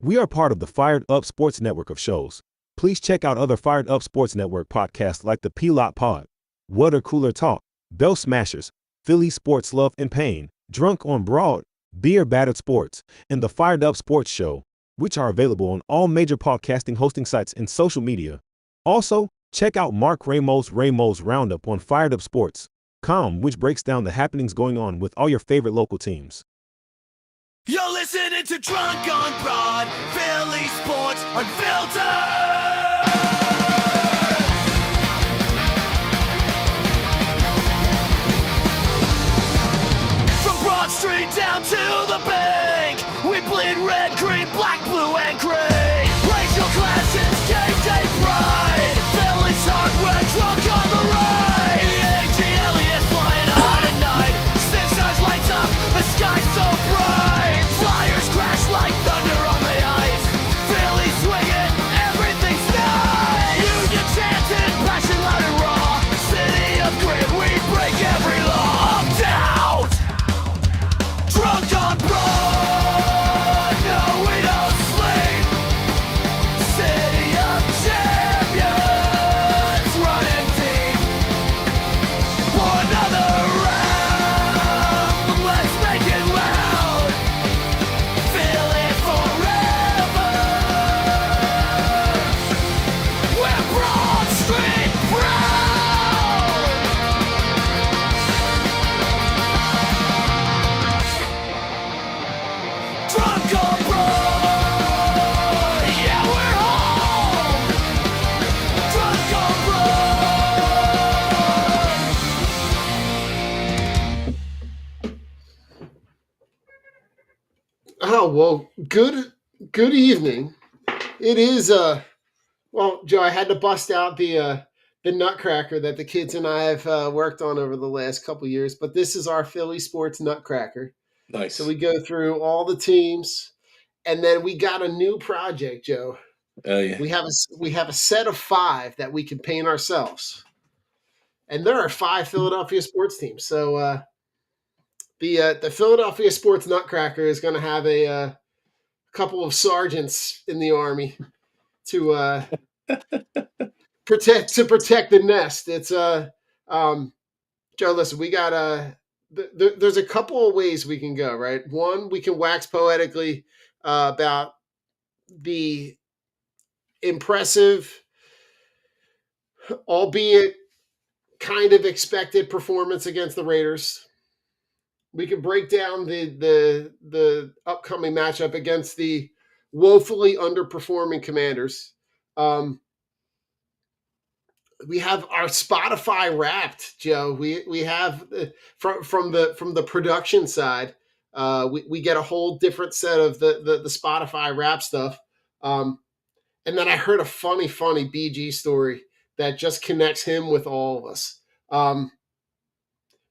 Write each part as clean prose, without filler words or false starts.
We are part of the Fired Up Sports Network of shows. Please check out other Fired Up Sports Network podcasts like the P-Lot Pod, Water Cooler Talk, Bell Smashers, Philly Sports Love and Pain, Drunk on Broad, Beer Battered Sports, and the Fired Up Sports Show, which are available on all major podcasting hosting sites and social media. Also, check out Mark Ramos' Roundup on firedupsports.com, which breaks down the happenings going on with all your favorite local teams. You're listening to Drunk on Broad, Philly Sports Unfiltered! From Broad Street down to the bank, we bleed red, green, black, blue, and gray. Racial classes, game day pride, Philly's hardware, drunk on the ride. A.G. Elliott flying high tonight, six eyes lights up, the sky's so bright. Flyers crash like thunder on the ice. Philly swinging, everything's nice. Union chanting, passion loud and raw. City of grit, we break every law. Down, drunk on broad. No, we don't sleep. City of champions, running deep. For another round, let's make it loud. Feel it forever. We're Broad Street proud. Drunk on Broad. Yeah, we're home. Drunk on Broad. Oh, well, good evening. It is well, Joe, I had to bust out the nutcracker that the kids and I have worked on over the last couple of years, but this is our Philly sports nutcracker. Nice. So we go through all the teams, and then we got a new project, Joe. Oh yeah. We have a set of 5 that we can paint ourselves, and there are 5 Philadelphia sports teams. So the Philadelphia sports nutcracker is going to have a couple of sergeants in the army to protect the nest. It's Joe. Listen, we got there's a couple of ways we can go. Right, one, we can wax poetically about the impressive, albeit kind of expected performance against the Raiders. We can break down the upcoming matchup against the woefully underperforming Commanders. We have our Spotify Wrapped, Joe. We have from the production side. We get a whole different set of the Spotify Wrap stuff. And then I heard a funny BG story that just connects him with all of us.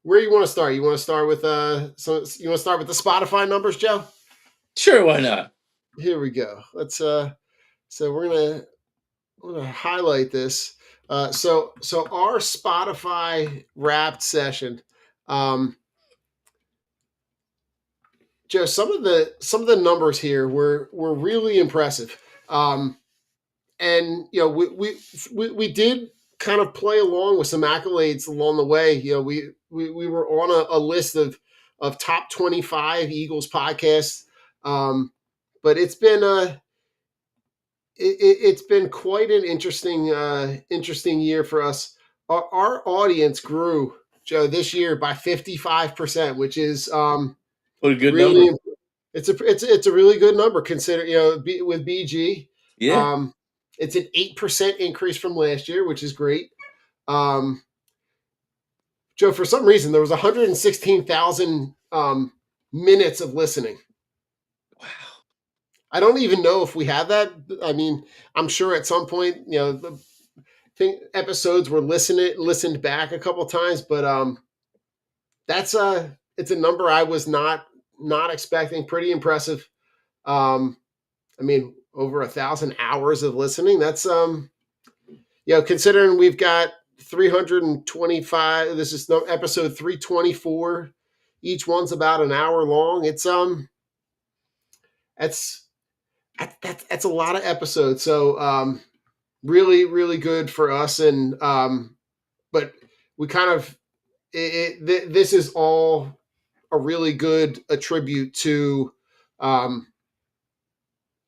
Where you want to start? You want to start with the Spotify numbers, Joe? Sure, why not? Here we go. Let's so we're gonna highlight this. So our Spotify Wrapped session, Joe. Some of the numbers here were really impressive, and you know we did kind of play along with some accolades along the way. You know we were on a list of top 25 Eagles podcasts, but it's been it's been quite an interesting year for us. Our audience grew, Joe, this year by 55%, which is What a good really number. it's a really good number considering with BG. Yeah. It's an 8% increase from last year, which is great. Joe, for some reason there was 116,000 minutes of listening. Wow. I don't even know if we have that. I mean, I'm sure at some point, the episodes were listened back a couple times, but it's a number I was not expecting. Pretty impressive. I mean, over 1,000 hours of listening. That's considering we've got 325. This is episode 324. Each one's about an hour long. It's that's a lot of episodes. So really, really good for us. And but we kind of this is all a really good attribute to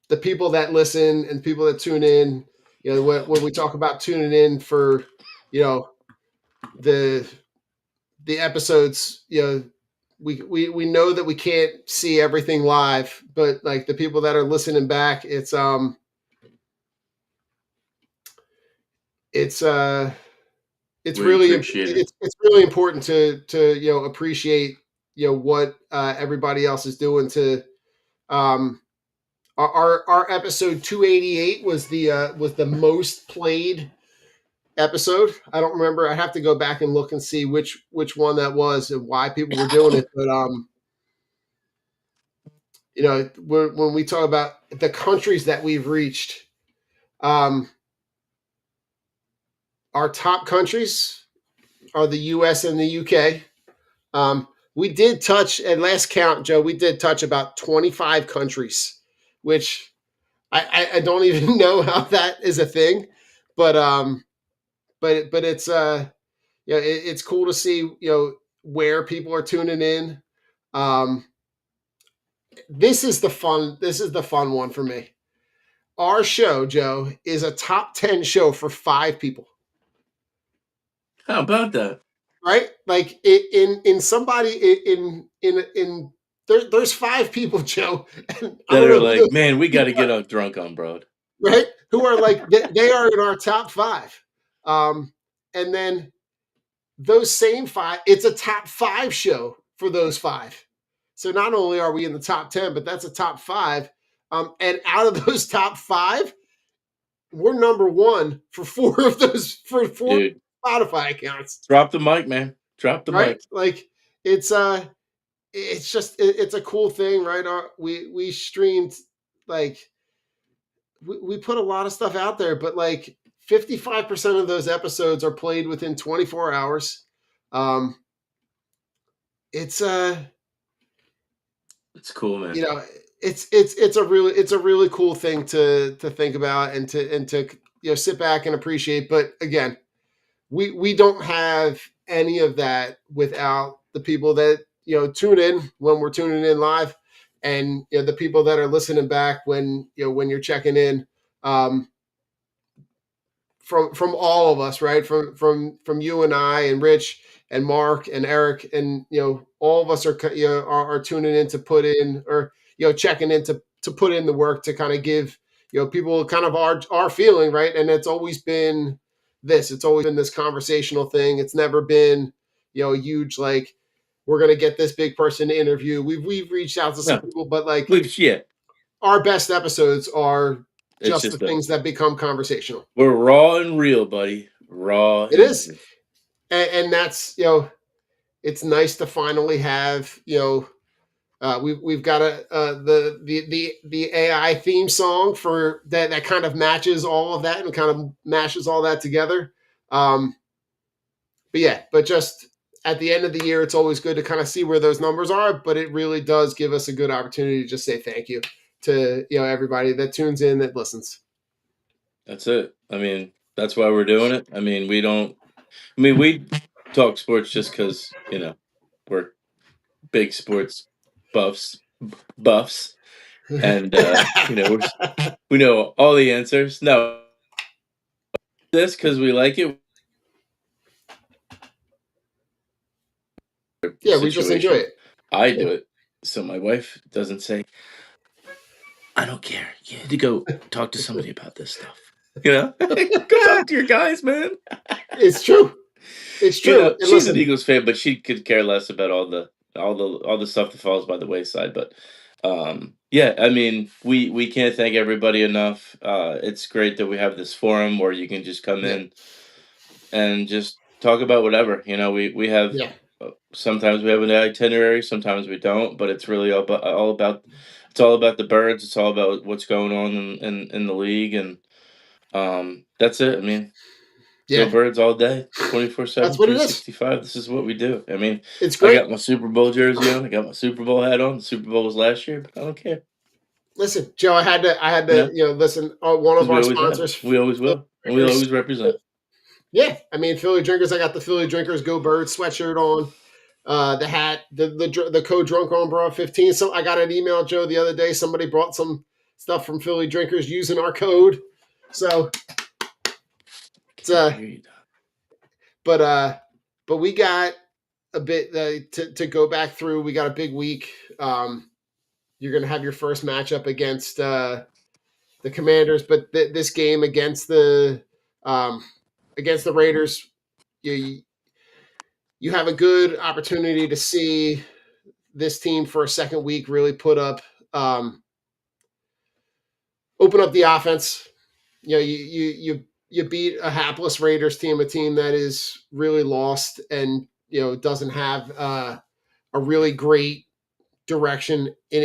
the people that listen and people that tune in. You know, when we talk about tuning in for, you know, the episodes, you know, we know that we can't see everything live, but like the people that are listening back, it's We really appreciate it. it's really important to you know appreciate you know what everybody else is doing to um our episode 288 was the most played episode. I don't remember. I have to go back and look and see which one that was and why people were doing it. But you know, when we talk about the countries that we've reached, um, our top countries are the U.S. and the U.K. We did touch at last count, Joe. We did touch about 25 countries, which I don't even know how that is a thing, but it's you know it's cool to see you know where people are tuning in. Um, this is the fun one for me. Our show, Joe, is a top 10 show for 5 people. How about that? Right? Like in somebody in there's 5 people, Joe. And I That don't are know who like, those man, we got to people get are, on drunk on broad. right? Who are like they are in our top 5. And then those same 5, it's a top 5 show for those 5. So not only are we in the top 10, but that's a top 5. And out of those top 5, we're number 1 for 4 of those for 4 Dude, Spotify accounts. drop the mic, man. Drop the Right? mic. Like it's just it's a cool thing, right? We streamed like we put a lot of stuff out there, but like 55% of those episodes are played within 24 hours. Um, it's It's cool, man. you know it's a really cool thing to think about and to you know sit back and appreciate. But again, we don't have any of that without the people that you know tune in when we're tuning in live, and you know the people that are listening back when you know when you're checking in. Um, from all of us, right? From you and I and Rich and Mark and Eric, and you know all of us are you know are tuning in to put in or you know checking in to put in the work to kind of give you know people kind of our feeling, right? And it's always been this. It's always been this conversational thing. It's never been you know a huge like we're gonna get this big person to interview. We've reached out to some No, people, but like yeah, our best episodes are it's just the just a things that become conversational. we're raw and real, buddy. Raw It and is. real. And that's you know it's nice to finally have you know we've got the AI theme song for that kind of matches all of that and kind of mashes all that together. Um, but yeah, but just at the end of the year, it's always good to kind of see where those numbers are. But it really does give us a good opportunity to just say thank you to you know everybody that tunes in that listens. That's it. I mean, that's why we're doing it. I mean, we don't. I mean, we talk sports just because you know we're big sports buffs, and you know we know all the answers. No, this because we like it. Yeah, we just enjoy Situation. it. I Yeah. do it, so my wife doesn't say, "I don't care. You need to go talk to somebody about this stuff." You know, go talk to your guys, man. It's true. It's You true. know, And she's an listen, Eagles fan, but she could care less about all the stuff that falls by the wayside. But yeah, I mean, we can't thank everybody enough. It's great that we have this forum where you can just come yeah, in and just talk about whatever. You know, we have yeah, sometimes we have an itinerary, sometimes we don't, but it's really it's all about the birds. It's all about what's going on in the league, and that's it. I mean, go yeah. birds all day, 24/7, That's what it is. 365. This is what we do. I mean, It's I great. got my Super Bowl jersey on. I got my Super Bowl hat on. The Super Bowl was last year, but I don't care. Listen, Joe, I had You to, know, listen. One because of we our always have. sponsors, We always Philly will. And we'll Drinkers. always represent. Yeah, I mean Philly Drinkers. I got the Philly Drinkers Go Birds sweatshirt on. The hat, the code drunk on bra 15. So I got an email, Joe, the other day. Somebody brought some stuff from Philly Drinkers using our code. So it's Agreed. but we got a bit to go back through. We got a big week. You're gonna have your first matchup against the Commanders, but this game um, against the Raiders, you you have a good opportunity to see this team for a second week really um, open up the offense. You beat a hapless Raiders team, a team that is really lost and doesn't have a really great direction in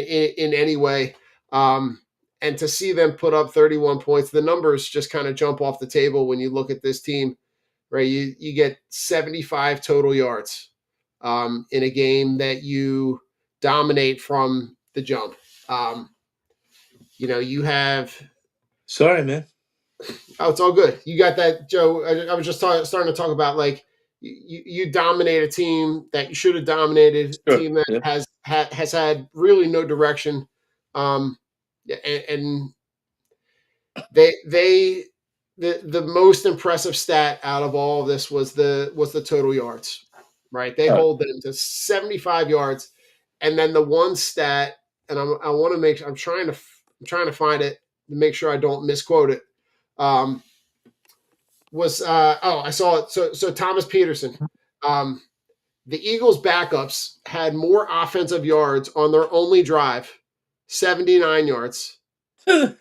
any way. And to see them put up 31 points, the numbers just kind of jump off the table when you look at this team, right? You get 75 total yards in a game that you dominate from the jump. Um, you have. Sorry, man. Oh, it's all good. You got that, Joe. I was just starting to talk about like you dominate a team that you should have dominated, a Sure. team that Yeah. has had really no direction, and they the most impressive stat out of all of this was the total yards, right? They All right. hold them to 75 yards, and then the one stat, and I want to make I'm trying to find it to make sure I don't misquote it. Um, was I saw it. So Thomas Peterson, um, the Eagles' backups had more offensive yards on their only drive, 79 yards, than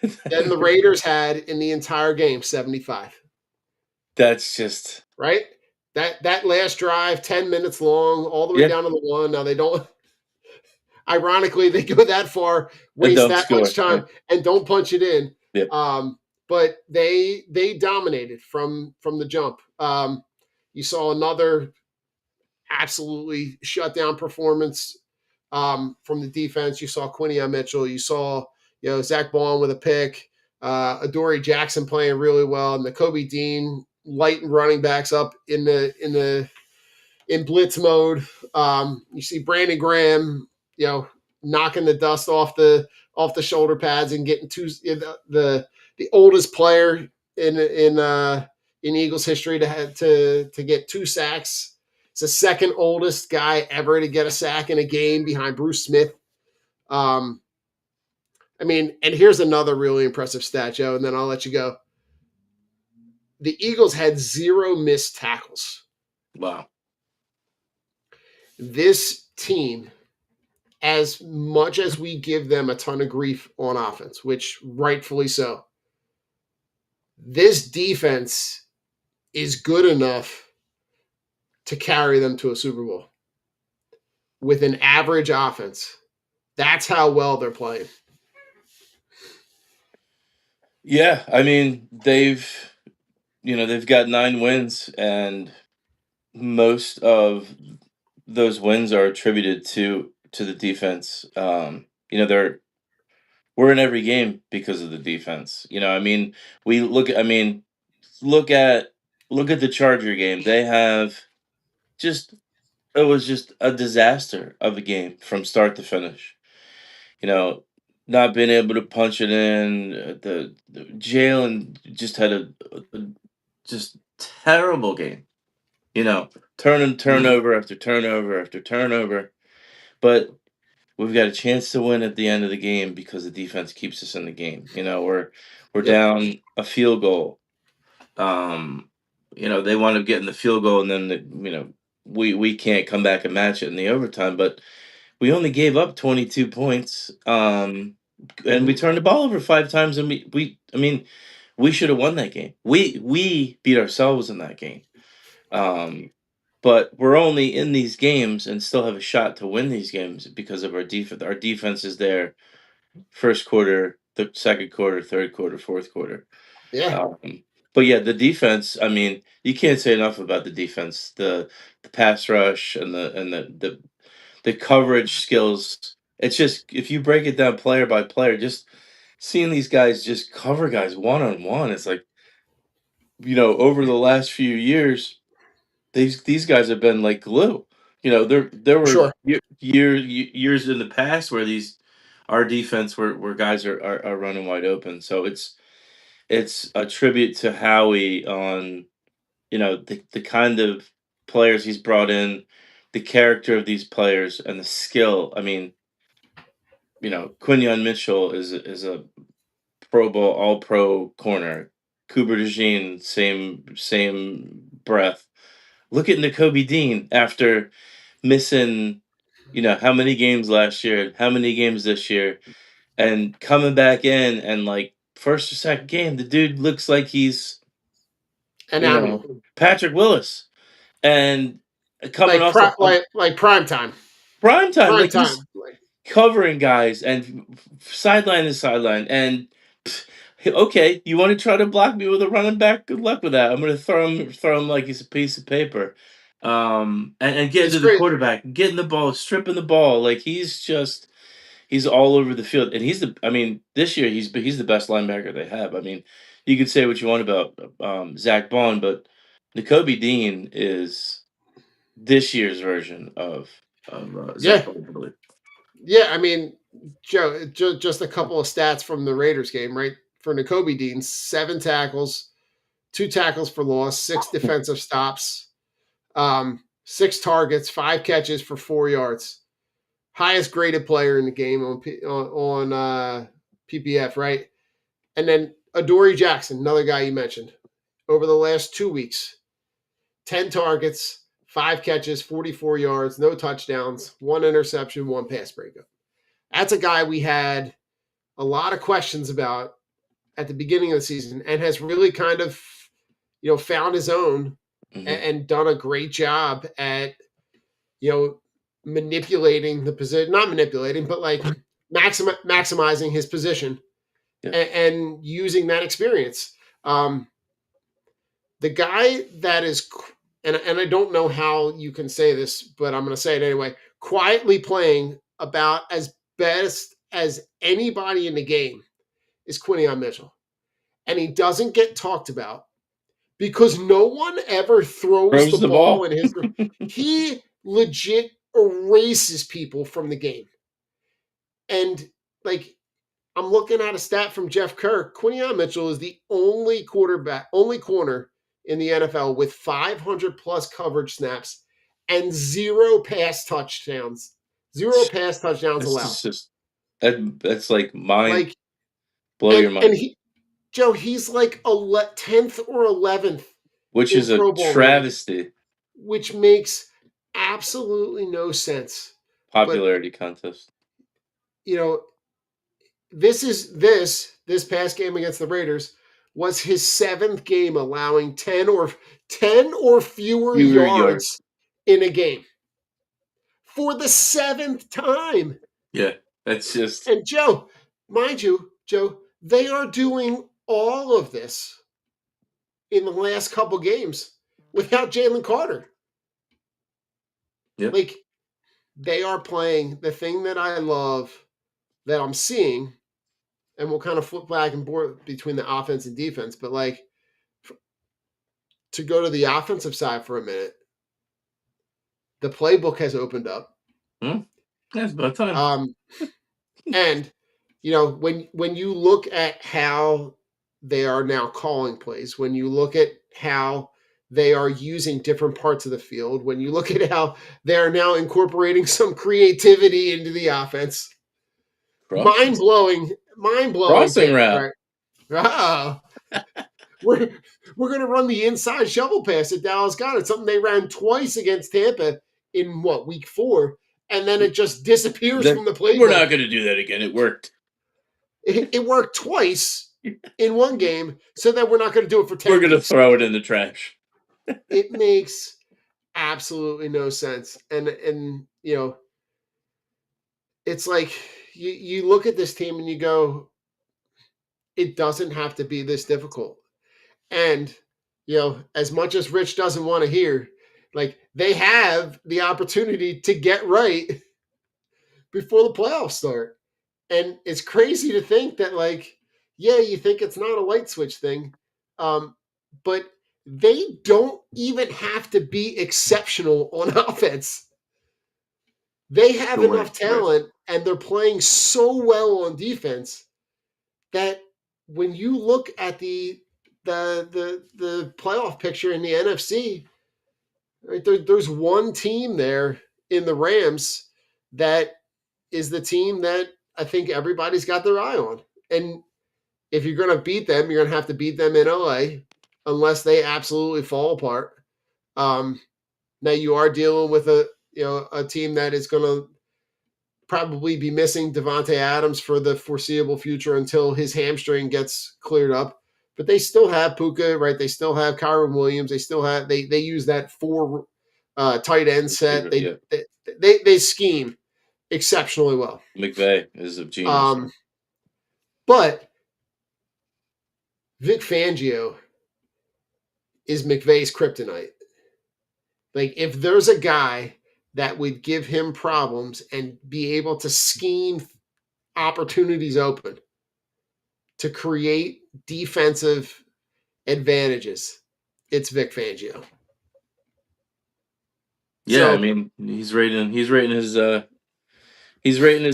the Raiders had in the entire game, 75. That's just Right? That last drive, 10 minutes long, all the way yeah. down to the one. Now they don't. Ironically, they go that far, And waste don't that much score. Yeah. time, and don't punch it in. Yeah. But they dominated from the jump. You saw another absolutely shutdown performance from the defense. You saw Quinnion Mitchell. You saw Zach Baum with a pick. Adoree Jackson playing really well, and the Kobe Dean lighting running backs up in blitz mode. You see Brandon Graham, knocking the dust off the shoulder pads and getting the oldest player in Eagles history to get 2 sacks. It's the second oldest guy ever to get a sack in a game behind Bruce Smith. Um, I mean, and here's another really impressive stat, Joe, and then I'll let you go. The Eagles had 0 missed tackles. Wow. This team, as much as we give them a ton of grief on offense, which rightfully so, this defense is good enough to carry them to a Super Bowl with an average offense. That's how well they're playing. Yeah, I mean they've got 9 wins, and most of those wins are attributed to the defense. We're in every game because of the defense. I mean, we look. I mean, look at look at the Charger game. They have just it was just a disaster of a game from start to finish. You know, not being able to punch it in. The Jalen just had a just terrible game. Turning turnover after turnover after turnover. But we've got a chance to win at the end of the game because the defense keeps us in the game. We're Yep. down a field goal. They want to get in the field goal, and then we can't come back and match it in the overtime. But we only gave up 22 points, and we turned the ball over 5 times, and I mean, we should have won that game. We beat ourselves in that game. But we're only in these games and still have a shot to win these games because of our defense. Our defense is there first quarter, the second quarter, third quarter, fourth quarter. Yeah. But yeah, the defense. I mean, you can't say enough about the defense. The pass rush and the coverage skills. It's just if you break it down player by player, just seeing these guys just cover guys one-on-one, it's like, over the last few years, these guys have been like glue. There were Sure. years in the past where our defense where guys are running wide open. So it's a tribute to Howie on, the kind of players he's brought in, the character of these players, and the skill. I mean, Quinyon Mitchell is a Pro Bowl All Pro corner. Cooper DeJean, same breath. Look at Nakobe Dean after missing, how many games last year, how many games this year, and coming back in and like first or second game, the dude looks like he's, An animal. Patrick Willis, and coming Like off like prime time. prime time, Prime like time. he's covering guys and sideline to sideline. And okay, you want to try to block me with a running back? Good luck with that. I'm going to throw him like he's a piece of paper. And get It's into the great. quarterback, getting the ball, stripping the ball. Like he's all over the field. And I mean, this year he's the best linebacker they have. I mean, you could say what you want about Zach Bond, but Nakobe Dean is this year's version of Yeah. Zach Bond, I believe. Yeah, I mean, Joe, just a couple of stats from the Raiders game, right? For Nakobe Dean, 7 tackles, 2 tackles for loss, 6 defensive stops, 6 targets, 5 catches for 4 yards. Highest graded player in the game on PPF, right? And then Adoree Jackson, another guy you mentioned, over the last 2 weeks, 10 targets, 5 catches, 44 yards, no touchdowns, 1 interception, 1 pass breakup. That's a guy we had a lot of questions about at the beginning of the season and has really kind of, found his own and done a great job at, manipulating the position, not manipulating, but like maximizing his position and using that experience. The guy that is, and I don't know how you can say this, but I'm going to say it anyway, quietly playing about as best as anybody in the game is Quinyon Mitchell. And he doesn't get talked about because no one ever throws the ball in his. He legit erases people from the game. And like, I'm looking at a stat from Jeff Kerr. Quinyon Mitchell is the only corner in the NFL with 500 plus coverage snaps and 0 pass touchdowns. 0 pass touchdowns allowed. That's like mind blow and, your mind. And he's like 10th or 11th, which is a travesty. Rating, which makes absolutely no sense. Popularity contest. This past game against the Raiders was his 7th game allowing 10 or fewer yards in a game for the 7th time. Yeah, that's just. And Joe, they are doing all of this in the last couple games without Jalen Carter. Yep. Like, they are playing the thing that I love that I'm seeing, and we'll kind of flip back and forth between the offense and defense, but like, to go to the offensive side for a minute, the playbook has opened up. That's about time. And when you look at how they are now calling plays, when you look at how they are using different parts of the field, when you look at how they are now incorporating some creativity into the offense, mind blowing. Crossing route. Right? We're going to run the inside shovel pass that Dallas got. It's something they ran twice against Tampa in week 4, and then it just disappears from the playbook. We're not going to do that again. It worked. It worked twice in one game, so that we're not going to do it for 10 We're going to throw it in the trash. It makes absolutely no sense. And it's like you look at this team and you go, it doesn't have to be this difficult. And, as much as Rich doesn't want to hear, like, they have the opportunity to get right before the playoffs start. And it's crazy to think that, like, yeah, you think it's not a light switch thing, but they don't even have to be exceptional on offense. They have To win, enough right? talent and they're playing so well on defense that when you look at the playoff picture in the NFC, right, there's one team there in the Rams that is the team that I think everybody's got their eye on. And if you're going to beat them, you're going to have to beat them in LA unless they absolutely fall apart. Now you are dealing with a team that is going to probably be missing Devontae Adams for the foreseeable future until his hamstring gets cleared up. But they still have Puka, right? They still have Kyron Williams. They still have they use that four tight end set. Receiver, yeah. They scheme exceptionally well. McVay is a genius. But Vic Fangio is McVay's kryptonite. Like, if there's a guy that would give him problems and be able to scheme opportunities open to create defensive advantages, it's Vic Fangio. Yeah, I So, mean, he's right in his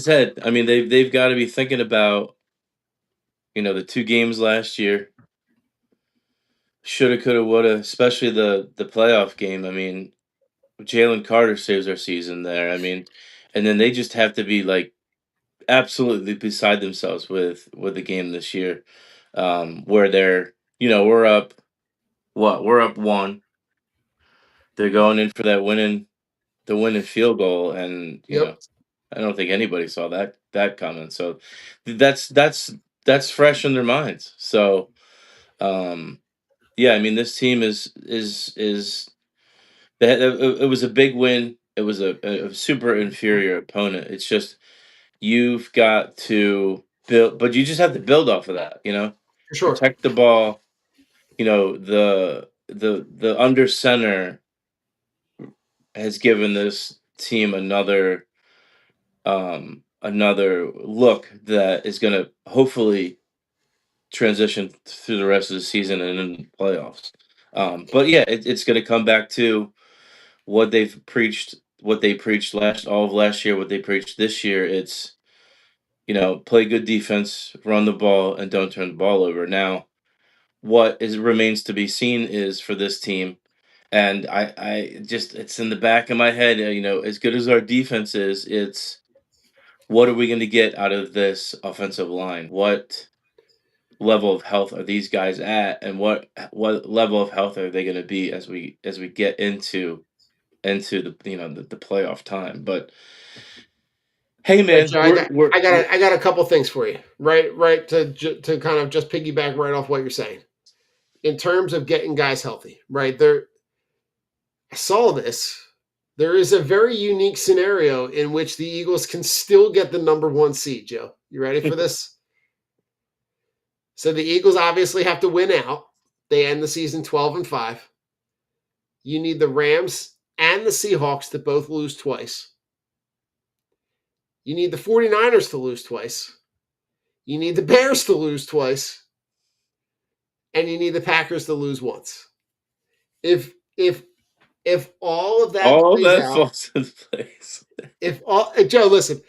head. I mean, they've got to be thinking about, the 2 games last year. Shoulda, coulda, woulda, especially the playoff game. I mean, Jalen Carter saves our season there. I mean, and then they just have to be like absolutely beside themselves with the game this year, where they're we're up what we're up 1. They're going in for the winning field goal, and yep. I don't think anybody saw that coming. So that's fresh in their minds. So yeah, I mean this team is it was a big win. It was a super inferior opponent. It's just you've got to build, but you just have to build off of that. For sure. Protect the ball. The under center has given this team another look that is going to hopefully transition through the rest of the season and in the playoffs. But yeah, it's going to come back to what they've preached, what they preached all of last year, what they preached this year. It's play good defense, run the ball, and don't turn the ball over. Now, what remains to be seen is for this team. And I just it's in the back of my head. As good as our defense is, it's what are we going to get out of this offensive line? What level of health are these guys at, and what level of health are they going to be as we get into the playoff time? But hey, Right, man, Joe, we're I got a couple things for you. Right to kind of just piggyback right off what you're saying. In terms of getting guys healthy, right? I saw this. There is a very unique scenario in which the Eagles can still get the number 1 seed, Joe. You ready for this? So the Eagles obviously have to win out. They end the season 12-5. You need the Rams and the Seahawks to both lose twice. You need the 49ers to lose twice. You need the Bears to lose twice. And you need the Packers to lose once. If all of that all plays that out, falls into place. if all Joe, listen,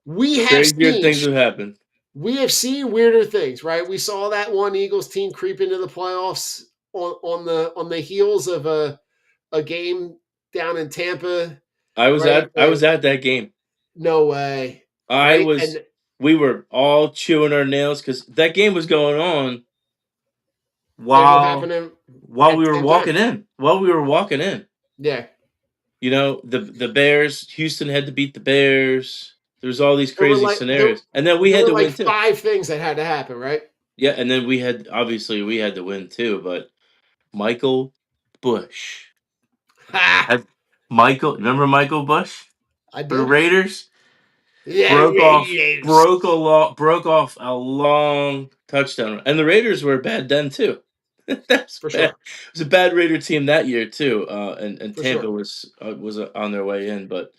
we have Crazier seen things have happened. weirder things, right? We saw that one Eagles team creep into the playoffs on the heels of a game down in Tampa, right? I was at that game. No way, I right? was. And We were all chewing our nails because that game was going on as it while happened while at we the were same time. walking in. While we were walking in, Yeah, the Bears. Houston had to beat the Bears. There's all these there were crazy like there, scenarios, and then we there had were to like win too. 5 things that had to happen, right? Yeah, and then we had to win too. But Michael Bush, Ha! have remember Michael Bush I for the do. Raiders? Yeah, Raiders. Broke off a long touchdown, and the Raiders were bad then too. That's For bad. sure, It was a bad Raider team that year too, and for Tampa sure. was on their way in, but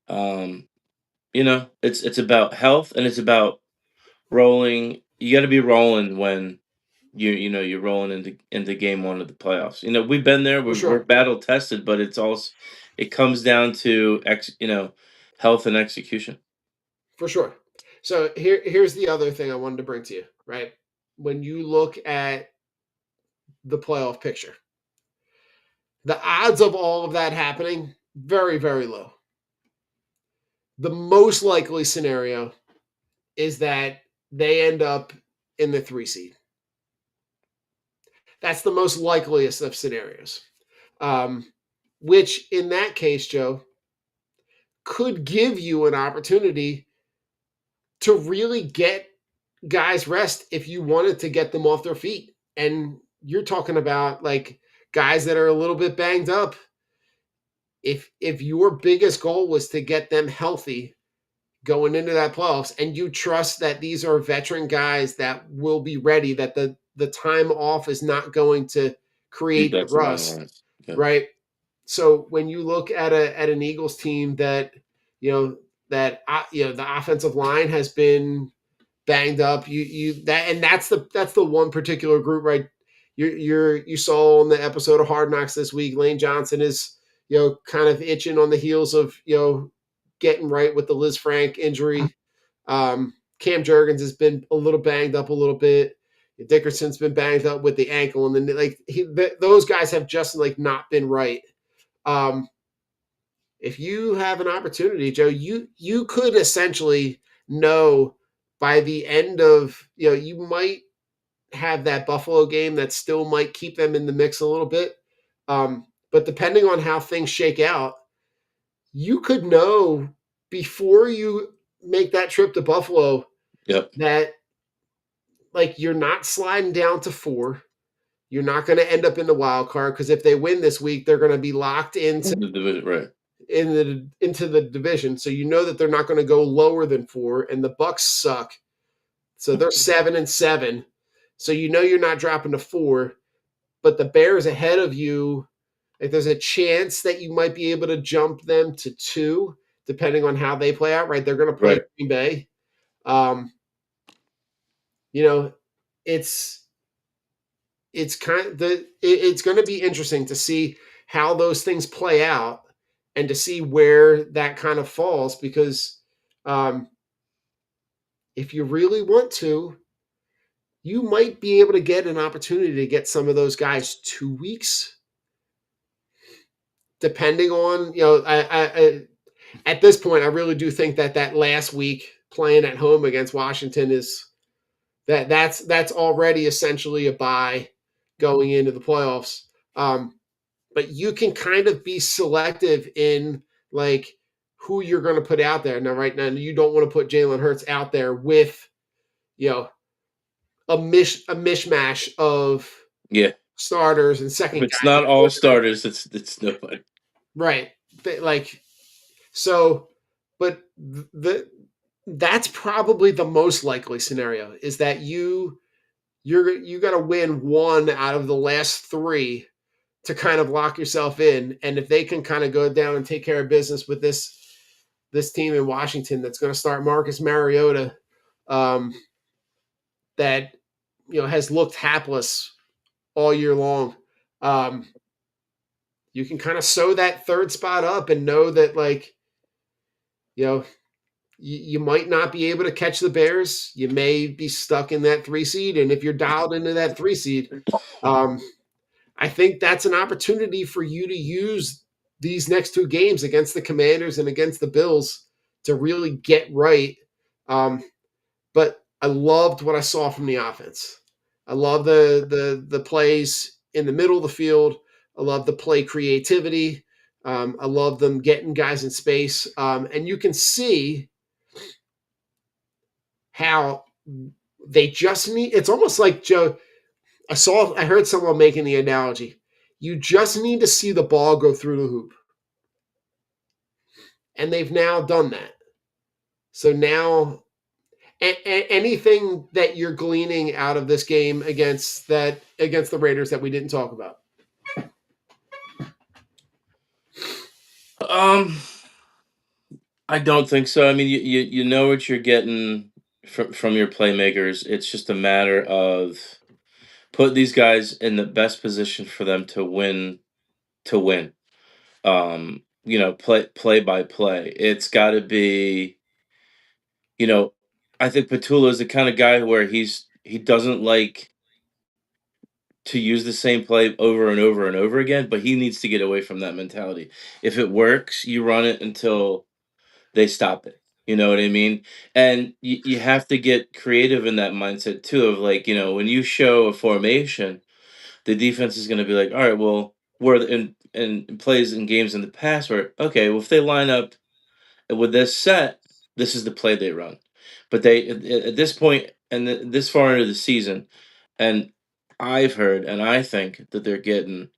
um, it's about health and it's about rolling. You got to be rolling when you're rolling into game one of the playoffs. We've been there. For We're sure. battle tested, but it comes down to health and execution. For sure. So here's the other thing I wanted to bring to you, right? When you look at the playoff picture, the odds of all of that happening, very, very low. The most likely scenario is that they end up in the 3 seed. That's the most likeliest of scenarios. Which in that case, Joe, could give you an opportunity to really get guys rest if you wanted to get them off their feet. And you're talking about like guys that are a little bit banged up. If your biggest goal was to get them healthy going into that playoffs, and you trust that these are veteran guys that will be ready, that the time off is not going to Keep create the that rust, demoralized. Yeah. right? So when you look at an Eagles team that the offensive line has been banged up, that's the one particular group, right? You saw on the episode of Hard Knocks this week, Lane Johnson is kind of itching on the heels of getting right with the Liz Frank injury. Cam Jurgens has been a little banged up a little bit. Dickerson's been banged up with the ankle, and then those guys have just not been right. If you have an opportunity, Joe, you could essentially know by the end of you might have that Buffalo game that still might keep them in the mix a little bit. But depending on how things shake out, you could know before you make that trip to Buffalo Yep. that you're not sliding down to 4. You're not going to end up in the wild card, because if they win this week, they're going to be locked into The division, right? into the division. So you know that they're not going to go lower than 4, and the Bucks suck. So they're 7-7. So you're not dropping to 4, but the Bears ahead of you, there's a chance that you might be able to jump them to 2, depending on how they play out, right? They're going to play Right. Green Bay. It's kind of it's going to be interesting to see how those things play out and to see where that kind of falls, because if you really want to, you might be able to get an opportunity to get some of those guys 2 weeks, depending on I at this point I really do think that last week playing at home against Washington is that's already essentially a bye going into the playoffs. But you can kind of be selective in who you're going to put out there. Now, right now, you don't want to put Jalen Hurts out there with a mishmash of starters and second If it's guys. not all starters, it's nobody. Right. But that's probably the most likely scenario, is that you got to win 1 out of the last 3 to kind of lock yourself in. And if they can kind of go down and take care of business with this team in Washington that's going to start Marcus Mariota, that has looked hapless all year long, you can kind of sew that 3rd spot up and know that you might not be able to catch the Bears. You may be stuck in that 3 seed, and if you're dialed into that 3 seed, I think that's an opportunity for you to use these next 2 games against the Commanders and against the Bills to really get right. But I loved what I saw from the offense. I love the plays in the middle of the field. I love the play creativity. I love them getting guys in space. And you can see how they just need – it's almost like, Joe, I heard someone making the analogy. You just need to see the ball go through the hoop. And they've now done that. So now anything that you're gleaning out of this game against the Raiders that we didn't talk about? I don't think so. I mean, you know what you're getting from your playmakers. It's just a matter of put these guys in the best position for them to win. To win, play by play. It's got to be, you know, I think Petula is the kind of guy where he doesn't like to use the same play over and over and over again, but he needs to get away from that mentality. If it works, you run it until they stop it. You know what I mean? And you have to get creative in that mindset too of like, when you show a formation, the defense is going to be like, all right, well, where in plays in games in the past where, okay, well, if they line up with this set, this is the play they run. But they at this point and this far into the season, and I've heard and I think that they're getting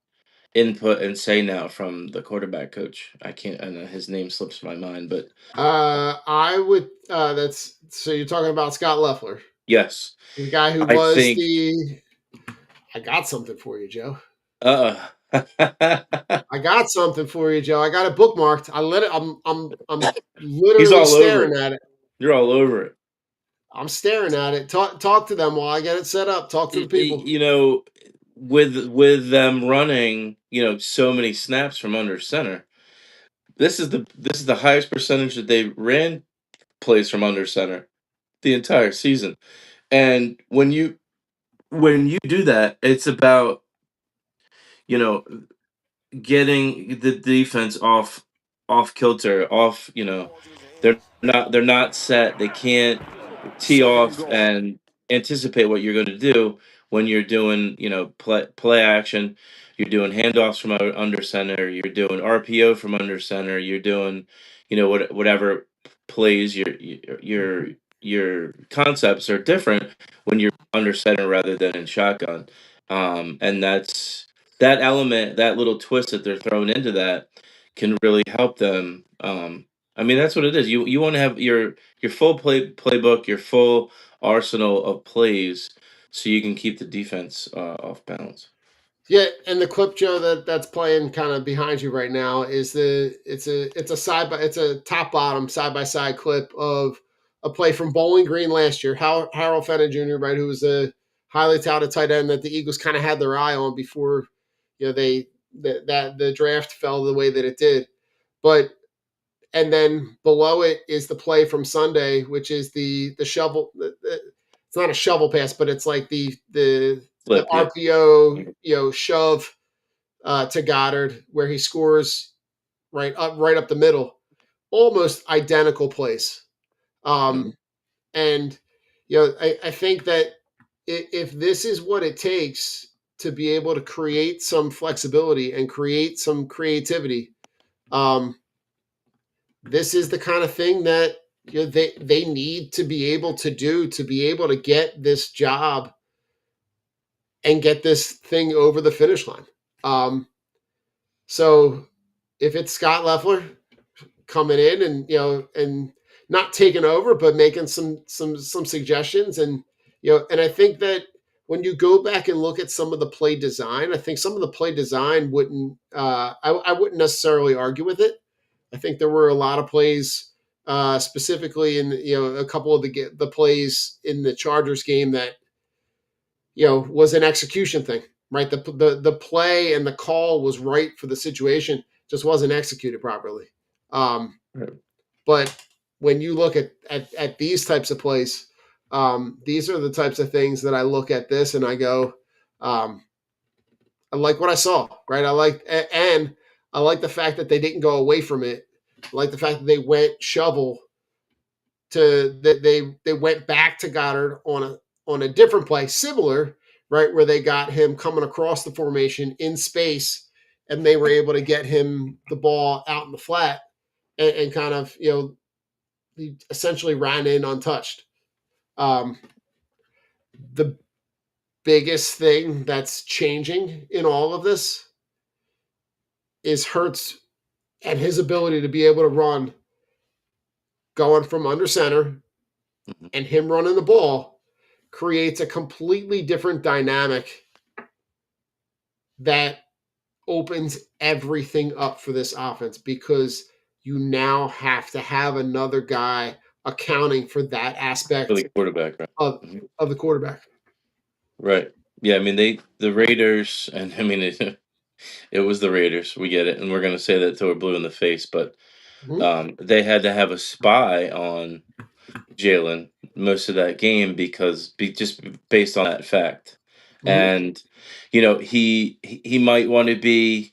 input and say now from the quarterback coach. I can't, I know his name slips my mind, but I would. That's so you're talking about Scott Leffler, yes, the guy who I was think. the. I got something for you, Joe. Uh, I got something for you, Joe. I got it bookmarked. I let it. I'm he's literally all over staring it. at it. You're all over it. I'm staring at it. Talk to them while I get it set up. Talk to the people. With them running, so many snaps from under center. This is the highest percentage that they ran plays from under center the entire season. And when you do that, it's about, you know, getting the defense off kilter, they're not set. They can't tee off and anticipate what you're going to do when you're doing, play action. You're doing handoffs from under center. You're doing RPO from under center. You're doing, whatever plays your concepts are different when you're under center rather than in shotgun. And that element, that little twist that they're throwing into that can really help them. I mean, that's what it is. You want to have your full playbook, your full arsenal of plays, so you can keep the defense off balance. Yeah, and the clip, Joe, that's playing kind of behind you right now is it's a top bottom side by side clip of a play from Bowling Green last year. Harold Fenner Jr., right, who was a highly touted tight end that the Eagles kind of had their eye on before that the draft fell the way that it did. But and then below it is the play from Sunday, which is the shovel. It's not a shovel pass, but it's like the Flip, yeah. RPO, shove to Goddard where he scores right up the middle, almost identical plays. Mhm. And I think that if this is what it takes to be able to create some flexibility and create some creativity, this is the kind of thing that they need to be able to do to be able to get this job and get this thing over the finish line. So if it's Scott Leffler coming in and not taking over, but making some suggestions and I think that when you go back and look at some of the play design, I think some of the play design wouldn't I wouldn't necessarily argue with it. I think there were a lot of plays, specifically in a couple of the plays in the Chargers game that was an execution thing, right? The play and the call was right for the situation, just wasn't executed properly. Right. But when you look at these types of plays, these are the types of things that I look at this and I go, I like what I saw, right? And I like the fact that they didn't go away from it. I like the fact that they went shovel to that they went back to Goddard on a different play, similar, right, where they got him coming across the formation in space, and they were able to get him the ball out in the flat and kind of he essentially ran in untouched. The biggest thing that's changing in all of this is Hurts and his ability to be able to run going from under center Mhm. and him running the ball creates a completely different dynamic that opens everything up for this offense because you now have to have another guy accounting for that For aspect the quarterback, right? of Mhm. of the quarterback. Right. Yeah, I mean the Raiders, and I mean it was the Raiders. We get it, and we're gonna say that till we're blue in the face. But Mhm. they had to have a spy on Jalen most of that game because just based on that fact, Mhm. and he might want to be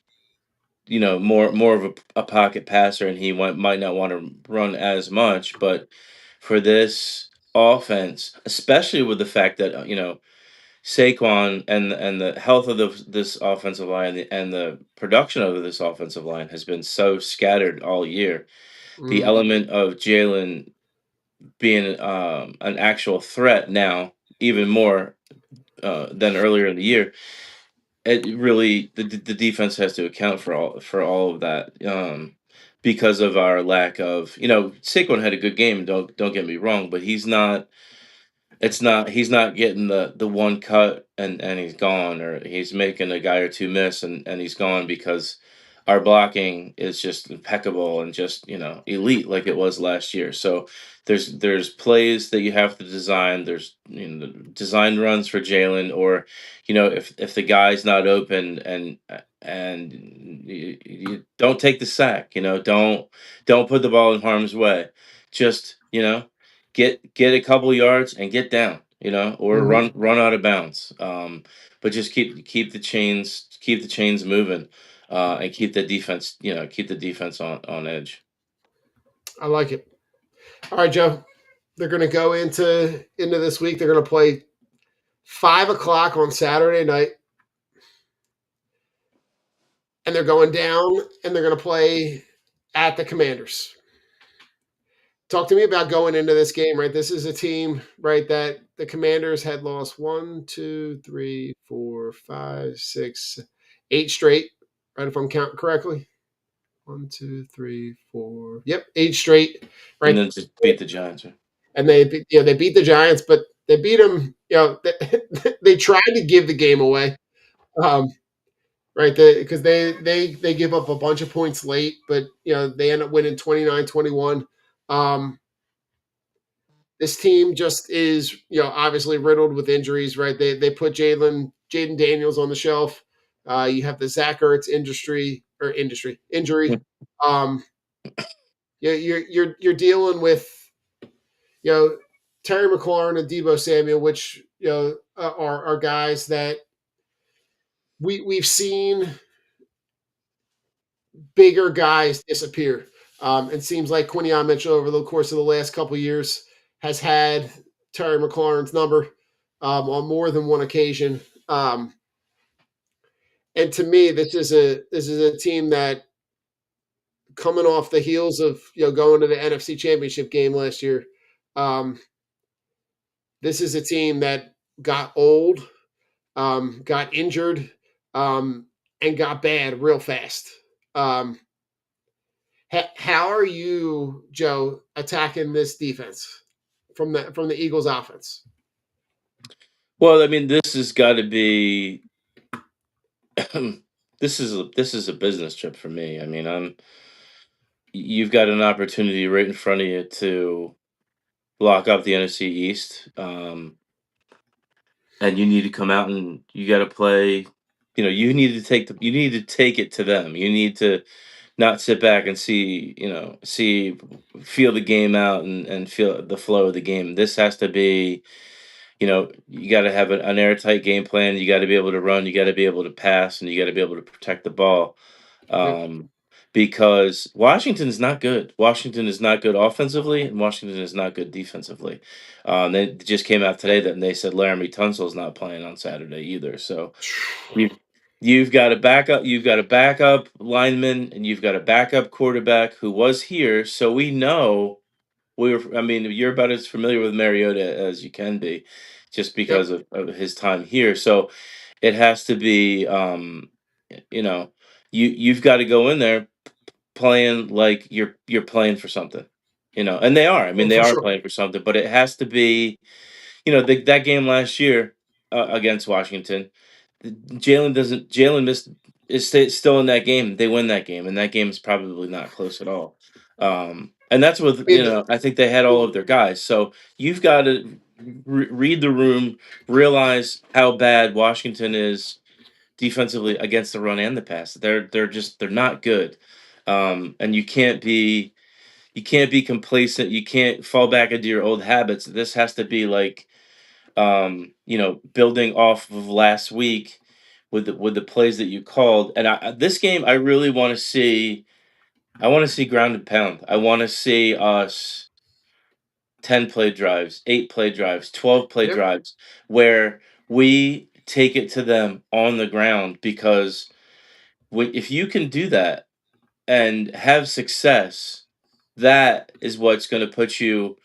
more of a pocket passer, and might not want to run as much, but for this offense, especially with the fact that Saquon and the health of this offensive line and the production of this offensive line has been so scattered all year. The Mhm. element of Jalen being an actual threat now, even more than earlier in the year, it really the defense has to account for all of that because of our lack of Saquon had a good game. Don't get me wrong, but he's not getting the one cut and he's gone, or he's making a guy or two miss and he's gone because our blocking is just impeccable and just elite like it was last year. So there's plays that you have to design. There's design runs for Jalen, or if the guy's not open and you don't take the sack. Don't put the ball in harm's way. Just get a couple yards and get down, or Mhm. run out of bounds. But just keep the chains moving, and keep the defense on edge. I like it. All right, Joe. They're going to go into this week. They're going to play 5 o'clock on Saturday night, and they're going down and they're going to play at the Commanders. Talk to me about going into this game, right? This is a team, right, that the Commanders had lost 8 straight, right? If I'm counting correctly. 1, 2, 3, 4. Yep, 8 straight, And right? then just beat the Giants. Right? And they beat the Giants, but they beat them. They tried to give the game away, um, right? Because they give up a bunch of points late, but they end up winning 29-21. This team just is obviously riddled with injuries, right? They put Jaden Daniels on the shelf. You have the Zach Ertz injury. Um, you're dealing with you know Terry McLaurin and Debo Samuel, which are guys that we've seen bigger guys disappear. It seems like Quinion Mitchell over the course of the last couple of years has had Terry McLaurin's number on more than one occasion. And to me, this is a team that coming off the heels of going to the NFC Championship game last year. Um, this is a team that got old, got injured, um, and got bad real fast. Um, how are you, Joe, attacking this defense from the Eagles' offense? Well, I mean, this has got to be this is a business trip for me. I mean, you've got an opportunity right in front of you to lock up the NFC East. And you need to come out and you got to play. You need to take it to them. You need to not sit back and feel the game out and feel the flow of the game. This has to be, you got to have an airtight game plan. You got to be able to run. You got to be able to pass, and you got to be able to protect the ball. Yep. Um, because Washington is not good. Washington is not good offensively, and Washington is not good defensively. They just came out today that they said Laramie Tunsil's not playing on Saturday either. So you you've got a backup. You've got a backup lineman, and you've got a backup quarterback who was here. So we know I mean, you're about as familiar with Mariota as you can be, just Yep. because of his time here. So it has to be, you know, you've got to go in there playing like you're playing for something, and they are. I mean, Oh, they for are sure. playing for something, but it has to be, that game last year against Washington. Jalen still in that game. They win that game, and that game is probably not close at all. And that's with I mean, I think they had all of their guys. So you've got to read the room, realize how bad Washington is defensively against the run and the pass. They're not good, and you can't be complacent. You can't fall back into your old habits. This has to be like building off of last week with the plays that you called. And this game, I really want to see. I want to see ground and pound. I want to see us 10 play drives, 8 play drives, 12 play yep. drives, where we take it to them on the ground because if you can do that and have success, that is what's going to put you.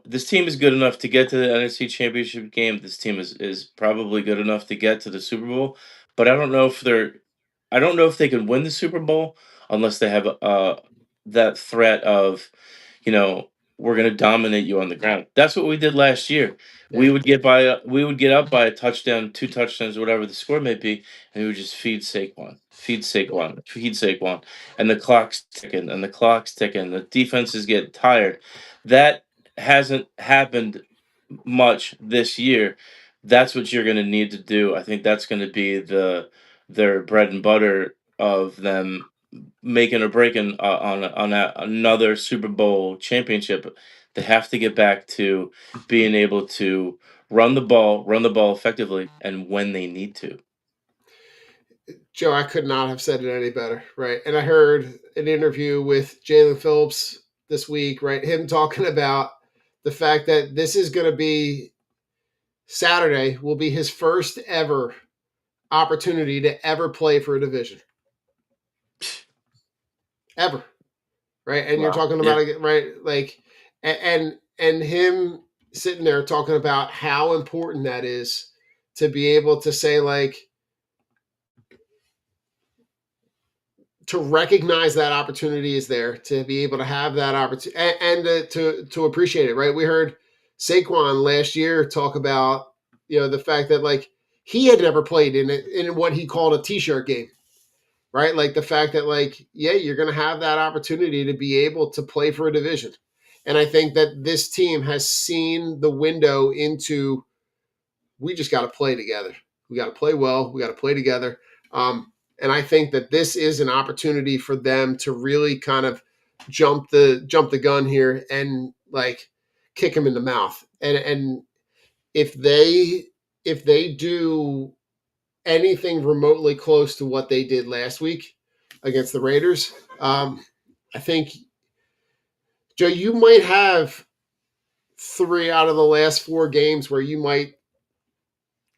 This team is good enough to get to the NFC Championship game. This team is probably good enough to get to the Super Bowl, but I don't know if they can win the Super Bowl unless they have that threat of, you know, we're going to dominate you on the ground. That's what we did last year. Yeah. We would get up by a touchdown, 2 touchdowns, whatever the score may be, and we would just feed Saquon, feed Saquon, feed Saquon, and the clock's ticking, and the clock's ticking. The defenses get tired. That hasn't happened much this year. That's what you're going to need to do. I think that's going to be their bread and butter of them making or breaking another Super Bowl championship. They have to get back to being able to run the ball effectively, and when they need to. Joe, I could not have said it any better, right? And I heard an interview with Jalen Phillips this week, right? Him talking about the fact that this is going to be Saturday will be his first ever opportunity to ever play for a division. Ever. Right? And you're Wow. talking about it, right? Like and him sitting there talking about how important that is to be able to say, like, to recognize that opportunity is there, to be able to have that opportunity and to appreciate it, right? We heard Saquon last year talk about, the fact that, like, he had never played in what he called a t-shirt game, right? Like the fact that, like, yeah, you're going to have that opportunity to be able to play for a division. And I think that this team has seen the window into, we just got to play together. We got to play well. We got to play together. And I think that this is an opportunity for them to really kind of jump the gun here and, like, kick him in the mouth. And if they do anything remotely close to what they did last week against the Raiders, I think, Joe, you might have 3 out of the last 4 games where you might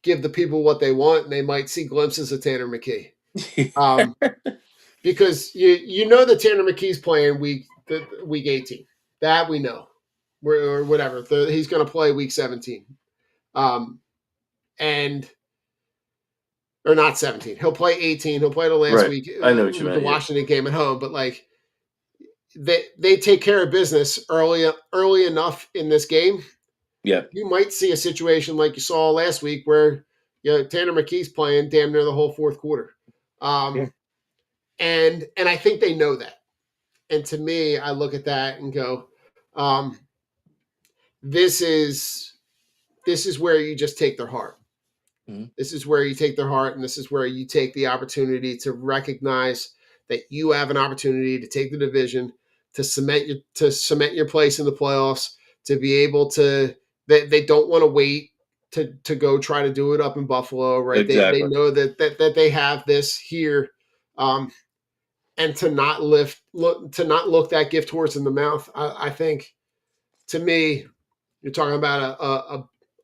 give the people what they want, and they might see glimpses of Tanner McKee. Because you know that Tanner McKee's playing week 18. That we know, or whatever. He's going to play week 17, and or not 17. He'll play 18. He'll play the last Right. week. I know what you with meant, the yeah. Washington game at home, but, like, they take care of business early enough in this game. Yeah. You might see a situation like you saw last week where, Tanner McKee's playing damn near the whole fourth quarter. Yeah. And I think they know that. And to me, I look at that and go, this is where you just take their heart. Mm-hmm. This is where you take their heart, and this is where you take the opportunity to recognize that you have an opportunity to take the division, to cement your place in the playoffs, to be able to. They don't want to wait to go try to do it up in Buffalo, right? Exactly. They know that they have this here, and to not look that gift horse in the mouth. I think, to me, you're talking about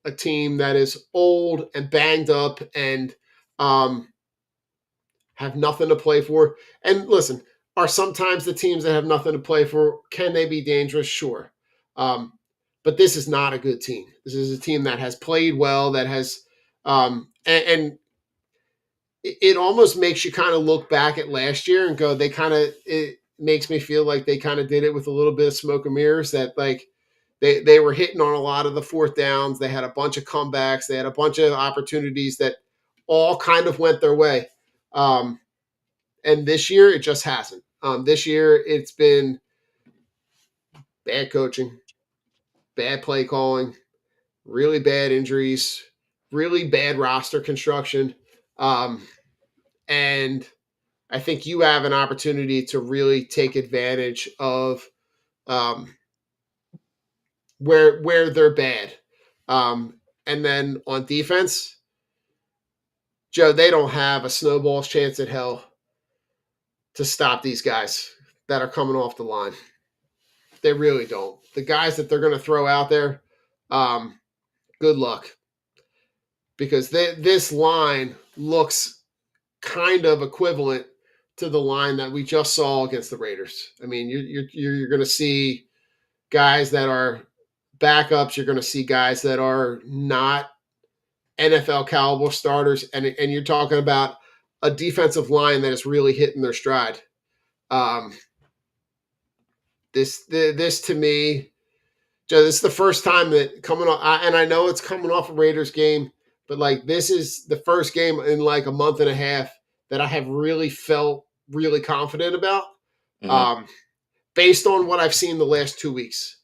a team that is old and banged up and have nothing to play for. And listen, are sometimes the teams that have nothing to play for, can they be dangerous? Sure. But this is not a good team. This is a team that has played well, that has and it almost makes you kind of look back at last year and go, it makes me feel like they kind of did it with a little bit of smoke and mirrors, that, like, they were hitting on a lot of the fourth downs. They had a bunch of comebacks. They had a bunch of opportunities that all kind of went their way. And this year, it just hasn't. This year, it's been bad coaching, bad play calling, really bad injuries, really bad roster construction. And I think you have an opportunity to really take advantage of where they're bad. And then on defense, Joe, they don't have a snowball's chance in hell to stop these guys that are coming off the line. They really don't. The guys that they're going to throw out there, good luck, because this line looks kind of equivalent to the line that we just saw against the Raiders. I mean, you're going to see guys that are backups. You're going to see guys that are not NFL caliber starters, and you're talking about a defensive line that is really hitting their stride. This to me, Joe, this is the first time that coming off, and I know it's coming off a Raiders game, but like this is the first game in like a month and a half that I have really felt really confident about, based on what I've seen the last 2 weeks.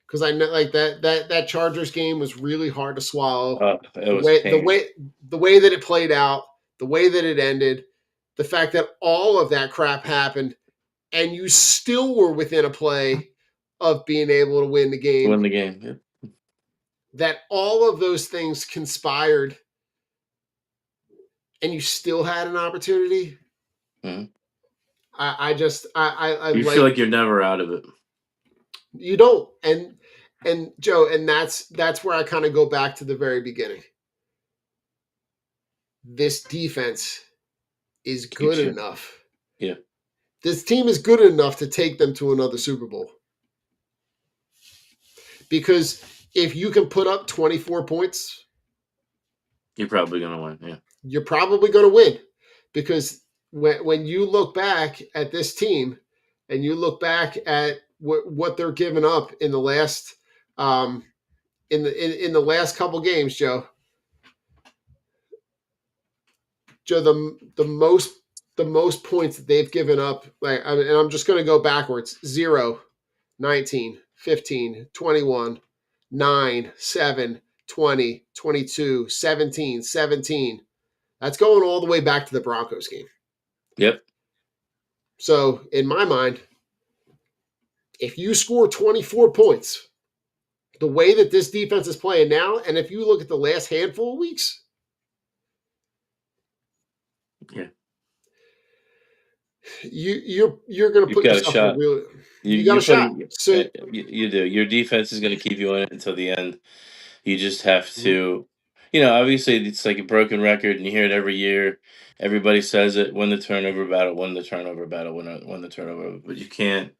Because I know like that Chargers game was really hard to swallow. It was The way that it played out, the way that it ended, the fact that all of that crap happened, and you still were within a play of being able to win the game. Win the game. Yep. That all of those things conspired, and you still had an opportunity. Mm-hmm. I you feel like you're never out of it. You don't, and Joe, and that's where I kind of go back to the very beginning. This defense is good enough. Yeah. This team is good enough to take them to another Super Bowl. Because if you can put up 24 points, you're probably going to win. Yeah. You're probably going to win. Because when you look back at this team and you look back at what they're giving up in the last in the last couple games, Joe, the most points that they've given up, and I'm just going to go backwards: 0, 19, 15, 21, 9, 7, 20, 22, 17, 17. That's going all the way back to the Broncos game. Yep. So in my mind, if you score 24 points, the way that this defense is playing now, and if you look at the last handful of weeks, yeah, you're going to put yourself in a real. You got a shot. So you do. Your defense is going to keep you in it until the end. You just have to, obviously it's like a broken record, and you hear it every year. Everybody says it: win the turnover battle, win the turnover battle, win the turnover. But you can't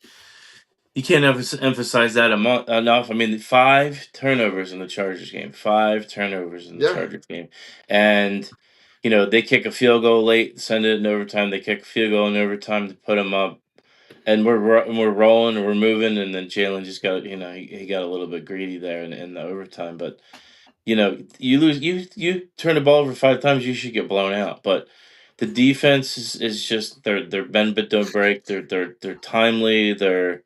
emphasize that enough. I mean, 5 turnovers in the Chargers game, 5 turnovers in the Chargers game, and they kick a field goal late, send it in overtime. They kick a field goal in overtime to put them up, and we're rolling and we're moving. And then Jalen just got he got a little bit greedy there in the overtime. But you lose, you turn the ball over 5 times, you should get blown out. But the defense is just they're bend but don't break. They're timely. They're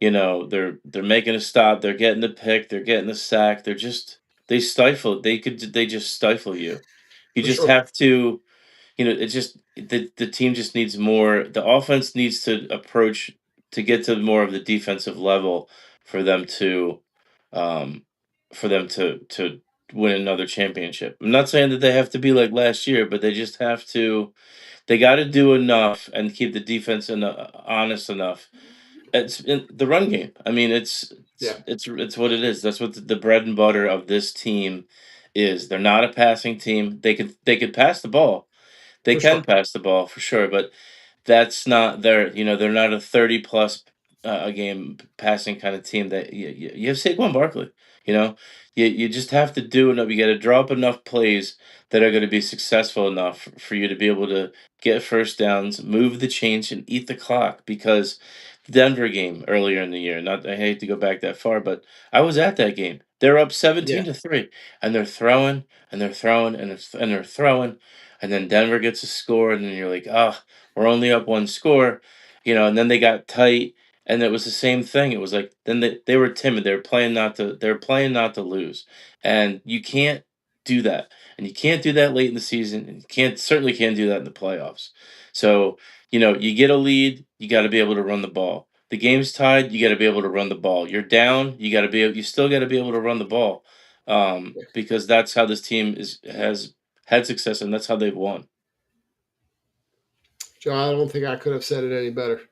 they're making a stop. They're getting the pick. They're getting the sack. They stifle. They just stifle you. You just have to, it's just the team just needs more. The offense needs to approach to get to more of the defensive level for them to win another championship. I'm not saying that they have to be like last year, but they just have to. They got to do enough and keep the defense honest enough. It's in the run game. I mean, it's what it is. That's what the bread and butter of this team is. They're not a passing team. They could pass the ball. They can pass the ball for sure, but that's not their. They're not a 30+ a game passing kind of team. That you have Saquon Barkley. You just have to do enough. You got to draw up enough plays that are going to be successful enough for you to be able to get first downs, move the chains, and eat the clock. Because Denver game earlier in the year. I hate to go back that far, but I was at that game. They're up Yeah. 17-3, and they're throwing, and they're throwing, and they're throwing, and then Denver gets a score, and then you're like, "Ah, we're only up 1 score," and then they got tight, and it was the same thing. It was like then they were timid. They were playing not to lose, and you can't do that, and you can't do that late in the season, and you certainly can't do that in the playoffs. So, you get a lead, you gotta be able to run the ball. The game's tied, you gotta be able to run the ball. You're down, you still gotta be able to run the ball, because that's how this team has had success, and that's how they've won. Joe, I don't think I could have said it any better.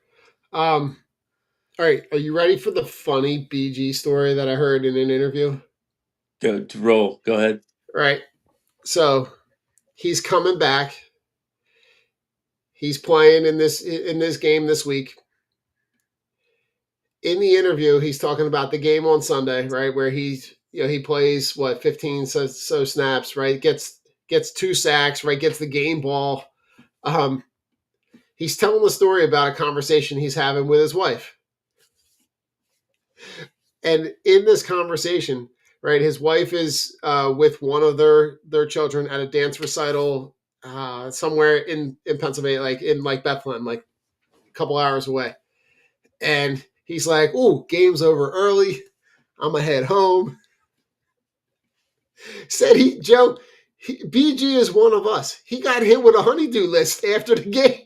Um, all right, are you ready for the funny BG story that I heard in an interview? Go ahead. All right, so he's coming back. He's playing in this game this week. In the interview, he's talking about the game on Sunday, right, where he plays 15 so snaps, right, gets 2 sacks, right, gets the game ball. Um, he's telling the story about a conversation he's having with his wife. And in this conversation, right, his wife is with one of their children at a dance recital somewhere in Pennsylvania, like in like Bethlehem, like a couple hours away. And he's like, "Ooh, game's over early. I'm gonna head home." Said BG is one of us. He got hit with a honeydew list after the game.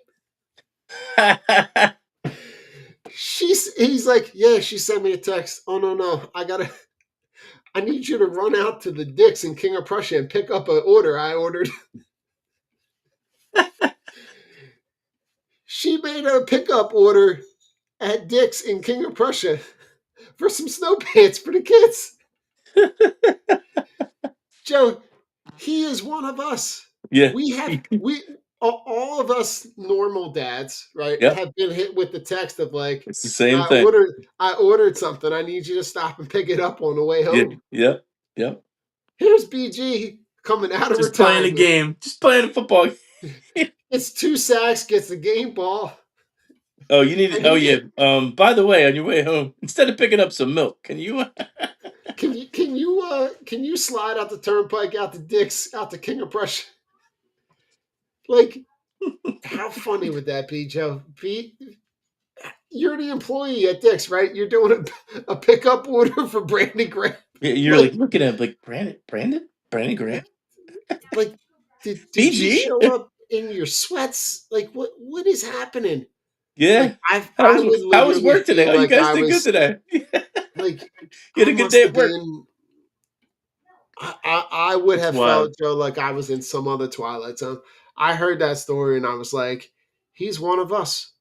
He's like, "Yeah." She sent me a text. "Oh no, I need you to run out to the Dick's in King of Prussia and pick up an order I ordered." She made a pickup order at Dick's in King of Prussia for some snow pants for the kids. Joe, he is one of us. Yeah. We all of us normal dads, right, Yep. have been hit with the text of like, It's the same I thing. ordered something. I need you to stop and pick it up on the way Yeah. home. Yep. Yep. Here's BG coming out of Just playing a retirement. game. Just playing a football. It's 2 sacks, gets the game ball. Oh, you need And oh, he yeah. get, By the way, on your way home, instead of picking up some milk, can you can you slide out the turnpike, out the Dick's, out the King of Prussia? Like, how funny would that be, Joe? You're the employee at Dick's, right? You're doing a pickup order for Brandon Graham. you're like Like, looking at him like Brandon Graham? like, did you BG? show up in your sweats? Like, what is happening? Yeah. Like, I would How was literally work today? feel Oh, you like guys I did good was today. like, You had I a good must day have at work. been. I would It's have wild. felt, Joe, like I was in some other Twilight Zone. I heard that story and I was like, he's one of us.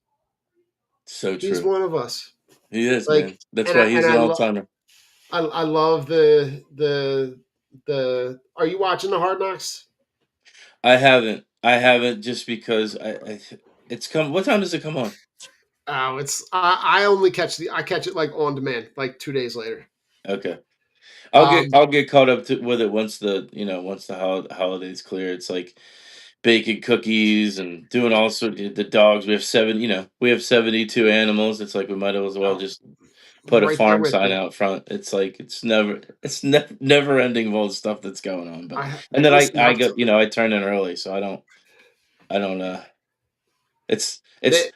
So He's true. one of us. He is, Like, man. That's and I why and he's I an love all-timer. I love the. Are you watching the Hard Knocks? I haven't just because it's come what time does it come on? Oh, I only I catch it like on demand, like 2 days later. Okay. Um, I'll get caught up with it once the holidays clear. It's like baking cookies and doing all sorts of the dogs. We have 72 animals. It's like we might as well oh, just put a right there farm with sign you. out front. It's like never ending of all the stuff that's going on. But I and then listen. I go, I turn in early, so I don't. That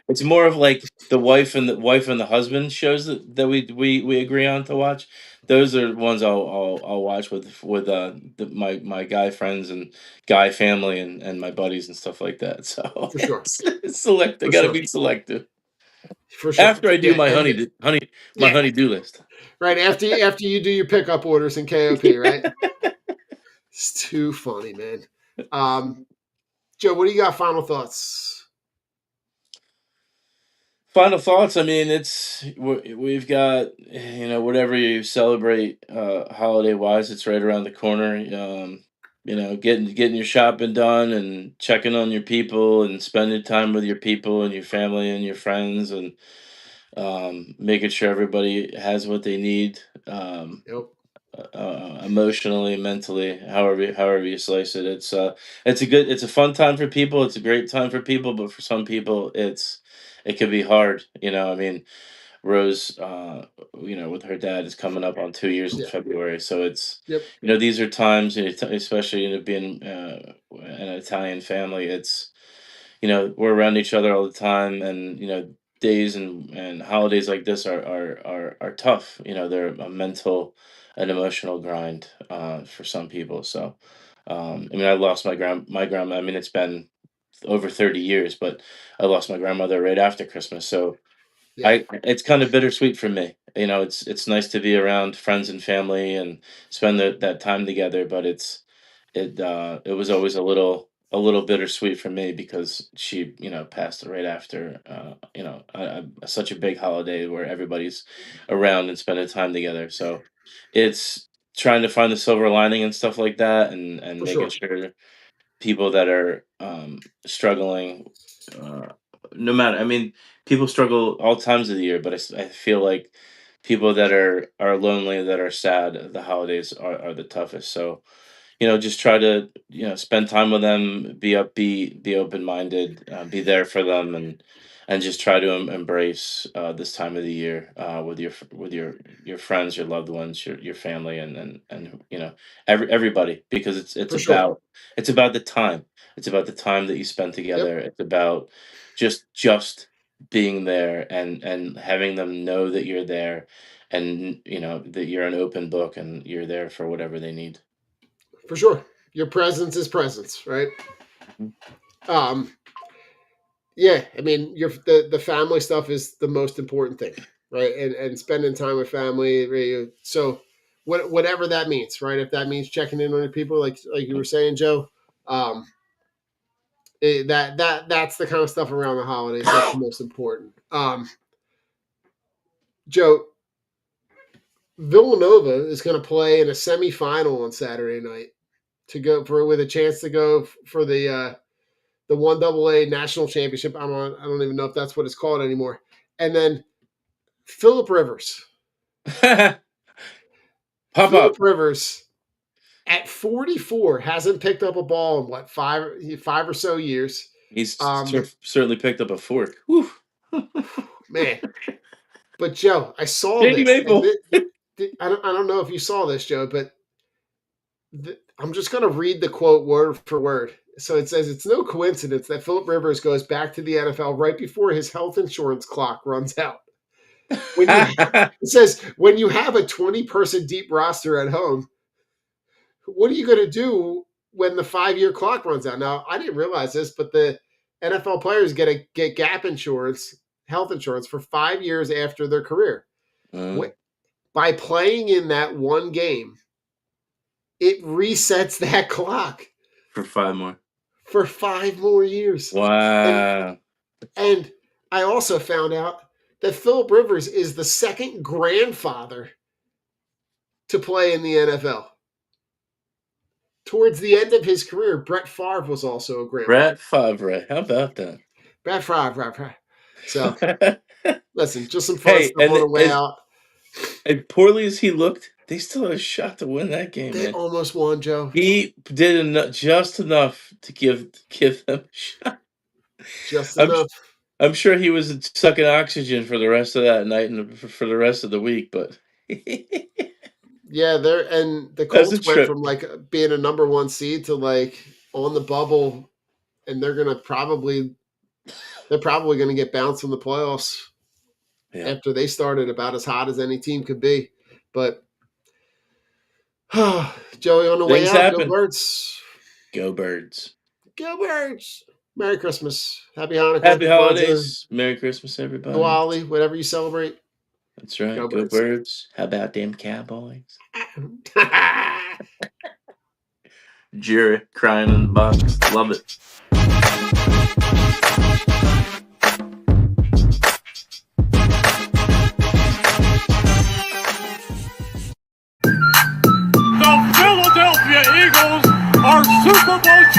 It's more of like the wife and the husband shows that we agree on to watch. Those are ones I'll watch with my guy friends and guy family and my buddies and stuff like that. So for sure, it's select. I for gotta sure, be selective for sure. after I do Yeah, my my yeah. honey-do list. Right after you do your pickup orders in KOP, right? It's too funny, man. Um, Joe, what do you got? Final thoughts? Final thoughts. I mean, we've got whatever you celebrate holiday wise, it's right around the corner. Getting your shopping done and checking on your people and spending time with your people and your family and your friends and making sure everybody has what they need. Yep, Emotionally, mentally, however you slice it. It's a fun time for people. It's a great time for people, but for some people, it can be hard. I mean, Rose, with her dad is coming up on 2 years in Yeah. February. So it's, Yep. these are times, especially being an Italian family. It's, we're around each other all the time, and days and holidays like this are tough. They're a mental and emotional grind for some people. So, I lost my grandma. It's been over 30 years, but I lost my grandmother right after Christmas. So Yeah. it's kind of bittersweet for me. It's nice to be around friends and family and spend that time together, but it was always a little bittersweet for me because she, passed right after, such a big holiday where everybody's around and spending time together. So it's trying to find the silver lining and stuff like that, and For making sure. sure people that are struggling, uh, no matter, people struggle all times of the year, but I feel like people that are lonely, that are sad, the holidays are the toughest. So just try to, spend time with them, be upbeat, be open minded, be there for them, and just try to embrace this time of the year with your friends, your loved ones, your family, and everybody, because it's For sure. about the time. It's about the time that you spend Yep. together. It's about just being there, and having them know that you're there, and that you're an open book and you're there for whatever they need. For sure. Your presence is presence, right? Mhm. Um, yeah, the family stuff is the most important thing, right? And spending time with family. Right? So whatever that means, right? If that means checking in on your people, like you were saying, Joe, um, that's the kind of stuff around the holidays that's the most important. Joe, Villanova is going to play in a semifinal on Saturday night to go for with a chance to go for the one AA national championship. I don't even know if that's what it's called anymore. And then Philip Rivers. Pop Philip up. Rivers at 44 hasn't picked up a ball in what five or so years. He's Um, certainly picked up a fork. Whew. man, but Joe, I saw Jamie this, and Maple. I don't know if you saw this, Joe, but I'm just going to read the quote word for word. So it says, it's no coincidence that Philip Rivers goes back to the NFL right before his health insurance clock runs out. It says, when you have a 20-person deep roster at home, what are you going to do when the 5-year clock runs out? Now, I didn't realize this, but the NFL players get gap insurance, health insurance for 5 years after their career. Mm, By playing in that one game, it resets that clock for 5 more. for 5 more years. And Wow. and I also found out that Philip Rivers is the second grandfather to play in the NFL. Towards the end of his career, Brett Favre was also a grandfather. Brett Favre. How about that? Brett Favre. So listen, just some fun Hey, stuff on and the way out. as poorly as he looked, they still had a shot to win that game, They man. almost won, Joe. He did just enough to give them a shot. Just I'm enough. I'm sure he was sucking oxygen for the rest of that night and for the rest of the week, but Yeah, and the that's a Colts went trip. from like being a number one seed to like on the bubble, and they're probably gonna get bounced in the playoffs Yeah. after they started about as hot as any team could be. But Joey, on the way Things out, go happen. Birds. Go Birds. Go Birds. Merry Christmas. Happy Hanukkah. Happy Kwanzaa, holidays. Merry Christmas, everybody. Diwali, whatever you celebrate. That's right. Go Go Birds. Birds. How about them Cowboys? Jury crying in the box. Love it. The Philadelphia Eagles are Super Bowl champions.